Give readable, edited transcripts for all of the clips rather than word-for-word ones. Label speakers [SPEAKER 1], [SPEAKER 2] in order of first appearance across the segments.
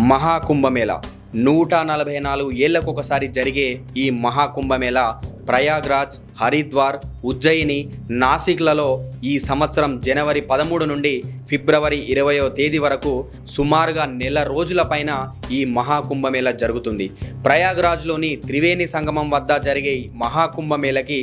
[SPEAKER 1] మహాకుంభమేళ 144 ఏళ్లకొకసారి జరిగే ఈ మహాకుంభమేళ ప్రయాగ్రాజ్, హరిద్వార్, ఉజ్జయిని, నాసిక్లలో ఈ సంవత్సరం జనవరి 13 నుండి ఫిబ్రవరి 20వ తేదీ వరకు సుమారుగా నెల రోజుల పైన ఈ మహాకుంభమేళ జరుగుతుంది. ప్రయాగ్రాజ్లోని త్రివేణి సంగమం వద్ద జరిగే ఈ మహాకుంభమేళకి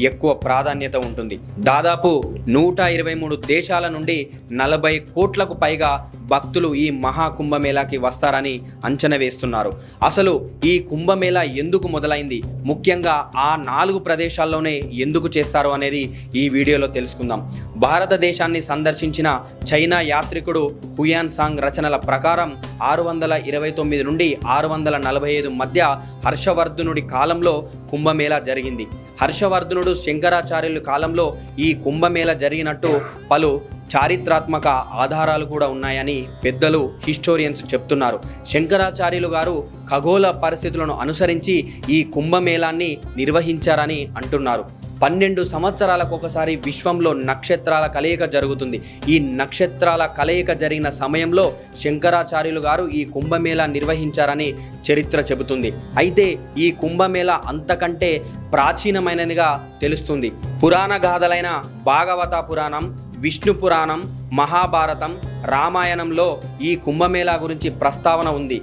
[SPEAKER 1] ఎక్కువ ప్రాధాన్యత ఉంటుంది. దాదాపు 123 దేశాల నుండి 40 కోట్లకు పైగా భక్తులు ఈ మహాకుంభమేళాకి వస్తారని అంచనా వేస్తున్నారు. అసలు ఈ కుంభమేళా ఎందుకు మొదలైంది, ముఖ్యంగా ఆ 4 ప్రదేశాల్లోనే ఎందుకు చేస్తారు అనేది ఈ వీడియోలో తెలుసుకుందాం. భారతదేశాన్ని సందర్శించిన చైనా యాత్రికుడు హుయాన్ సాంగ్ రచనల ప్రకారం 629 నుండి 645 మధ్య హర్షవర్ధనుడి కాలంలో కుంభమేళా జరిగింది. హర్షవర్ధనుడు శంకరాచార్యుల కాలంలో ఈ కుంభమేళా జరిగినట్టు పలు చారిత్రాత్మక ఆధారాలు కూడా ఉన్నాయని పెద్దలు హిస్టోరియన్స్ చెప్తున్నారు. శంకరాచార్యులు గారు ఖగోళ పరిస్థితులను అనుసరించి ఈ కుంభమేళాన్ని నిర్వహించారని అంటున్నారు. 12 సంవత్సరాలకు ఒకసారి విశ్వంలో నక్షత్రాల కలయిక జరుగుతుంది. ఈ నక్షత్రాల కలయిక జరిగిన సమయంలో శంకరాచార్యులు గారు ఈ కుంభమేళా నిర్వహించారని చరిత్ర చెబుతుంది. అయితే ఈ కుంభమేళా అంతకంటే ప్రాచీనమైనదిగా తెలుస్తుంది. పురాణ గాథలైన భాగవత పురాణం, విష్ణు పురాణం, మహాభారతం, రామాయణంలో ఈ కుంభమేళా గురించి ప్రస్తావన ఉంది.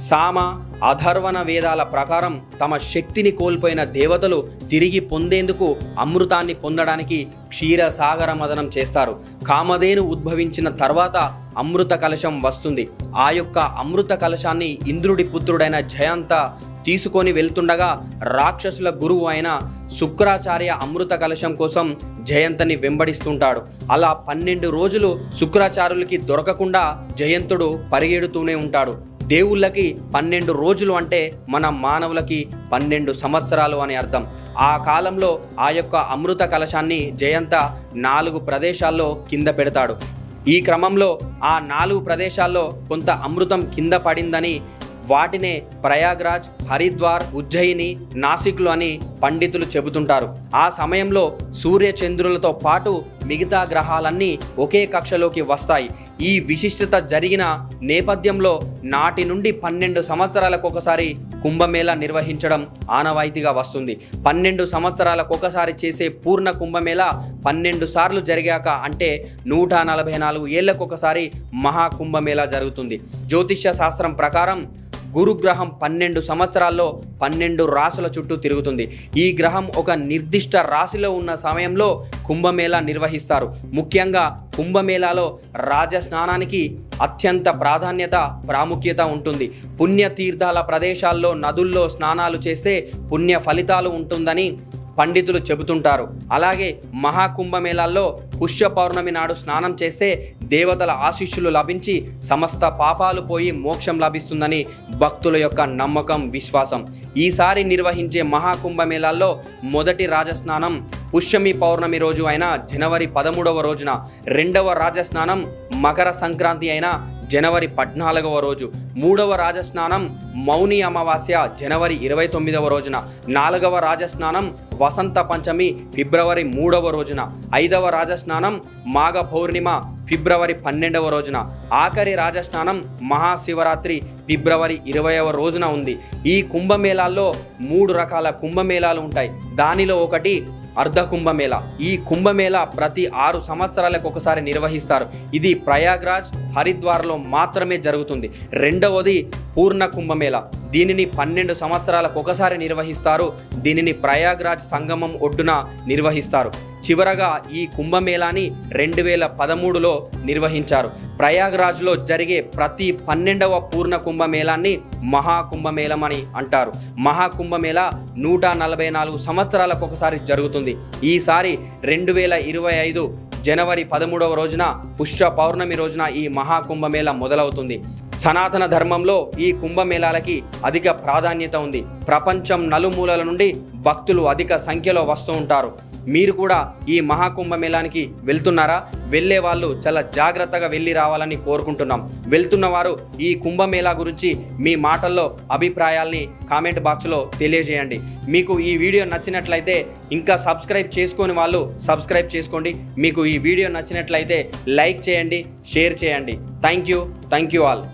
[SPEAKER 1] సామ, అథర్వణ వేదాల ప్రకారం తమ శక్తిని కోల్పోయిన దేవతలు తిరిగి పొందేందుకు అమృతాన్ని పొందడానికి క్షీరసాగర మదనం చేస్తారు. కామధేను ఉద్భవించిన తర్వాత అమృత కలశం వస్తుంది. ఆ యొక్క అమృత కలశాన్ని ఇంద్రుడి పుత్రుడైన జయంత తీసుకొని వెళ్తుండగా రాక్షసుల గురువు అయిన శుక్రాచార్య అమృత కలశం కోసం జయంతుని వెంబడిస్తుంటాడు. అలా 12 రోజులు శుక్రాచార్యులకి దొరకకుండా జయంతుడు పరిగెడుతూనే ఉంటాడు. దేవుళ్ళకి 12 రోజులు అంటే మన మానవులకి 12 సంవత్సరాలు అని అర్థం. ఆ కాలంలో ఆ యొక్క అమృత కలశాన్ని జయంత 4 ప్రదేశాల్లో కింద పెడతాడు. ఈ క్రమంలో ఆ 4 ప్రదేశాల్లో కొంత అమృతం కింద పడిందని, వాటినే ప్రయాగ్రాజ్, హరిద్వార్, ఉజ్జయిని, నాసిక్లు అని పండితులు చెబుతుంటారు. ఆ సమయంలో సూర్య చంద్రులతో పాటు మిగతా గ్రహాలన్నీ ఒకే కక్షలోకి వస్తాయి. ఈ విశిష్టత జరిగిన నేపథ్యంలో నాటి నుండి 12 సంవత్సరాలకు ఒకసారి కుంభమేళా నిర్వహించడం ఆనవాయితీగా వస్తుంది. 12 సంవత్సరాలకు ఒకసారి చేసే పూర్ణ కుంభమేళా 12 సార్లు జరిగాక అంటే 144 ఏళ్లకొకసారి మహాకుంభమేళా జరుగుతుంది. జ్యోతిష్య శాస్త్రం ప్రకారం గురుగ్రహం 12 సంవత్సరాల్లో 12 రాసుల చుట్టూ తిరుగుతుంది. ఈ గ్రహం ఒక నిర్దిష్ట రాశిలో ఉన్న సమయంలో కుంభమేళా నిర్వహిస్తారు. ముఖ్యంగా కుంభమేళాలో రాజస్నానానికి అత్యంత ప్రాముఖ్యత ఉంటుంది. పుణ్యతీర్థాల ప్రదేశాల్లో, నదుల్లో స్నానాలు చేస్తే పుణ్య ఫలితాలు ఉంటుందని పండితులు చెబుతుంటారు. అలాగే మహాకుంభమేళాల్లో పుష్య పౌర్ణమి నాడు స్నానం చేస్తే దేవతల ఆశీస్సులు లభించి సమస్త పాపాలు పోయి మోక్షం లభిస్తుందని భక్తుల యొక్క నమ్మకం, విశ్వాసం. ఈసారి నిర్వహించే మహాకుంభమేళాల్లో మొదటి రాజస్నానం పుష్యమి పౌర్ణమి రోజు అయిన జనవరి 13వ రోజున, రెండవ రాజస్నానం మకర సంక్రాంతి అయిన జనవరి 14వ రోజు, మూడవ రాజస్నానం మౌని అమావాస్య జనవరి 29వ రోజున, 4వ రాజస్నానం వసంత పంచమి ఫిబ్రవరి 3వ రోజున, 5వ రాజస్నానం మాఘ పౌర్ణిమ ఫిబ్రవరి 12వ రోజున, ఆఖరి రాజస్నానం మహాశివరాత్రి ఫిబ్రవరి 20వ రోజున ఉంది. ఈ కుంభమేళాల్లో 3 రకాల కుంభమేళాలు ఉంటాయి. దానిలో ఒకటి అర్ధ కుంభమేళా. ఈ కుంభమేళా ప్రతి 6 సంవత్సరాలకు ఒకసారి నిర్వహిస్తారు. ఇది ప్రయాగ్రాజ్, హరిద్వార్లో మాత్రమే జరుగుతుంది. రెండవది పూర్ణ కుంభమేళా. దీనిని 12 సంవత్సరాలకు ఒకసారి నిర్వహిస్తారు. దీనిని ప్రయాగ్రాజ్ సంగమం ఒడ్డున నిర్వహిస్తారు. చివరగా ఈ కుంభమేళాని 2013లో నిర్వహించారు. ప్రయాగ్రాజ్లో జరిగే ప్రతి 12వ పూర్ణ కుంభమేళాన్ని మహాకుంభమేళం అని అంటారు. మహాకుంభమేళా 144 సంవత్సరాలకు ఒకసారి జరుగుతుంది. ఈసారి 2025 జనవరి 13వ రోజున పుష్య పౌర్ణమి రోజున ఈ మహాకుంభమేళా మొదలవుతుంది. సనాతన ధర్మంలో ఈ కుంభమేళాలకి అధిక ప్రాధాన్యత ఉంది. ప్రపంచం నలుమూలల నుండి భక్తులు అధిక సంఖ్యలో వస్తూ ఉంటారు. మీరు కూడా ఈ మహాకుంభమేళానికి వెళ్తున్నారా? వెళ్ళే వాళ్ళు చాలా జాగ్రత్తగా వెళ్ళి రావాలని కోరుకుంటున్నాం. వెళ్తున్న వారు ఈ కుంభమేళా గురించి మీ మాటల్లో అభిప్రాయాల్ని కామెంట్ బాక్స్లో తెలియజేయండి. మీకు ఈ వీడియో నచ్చినట్లయితే ఇంకా సబ్స్క్రైబ్ చేసుకోని వాళ్ళు సబ్స్క్రైబ్ చేసుకోండి. మీకు ఈ వీడియో నచ్చినట్లయితే లైక్ చేయండి, షేర్ చేయండి. Thank you all.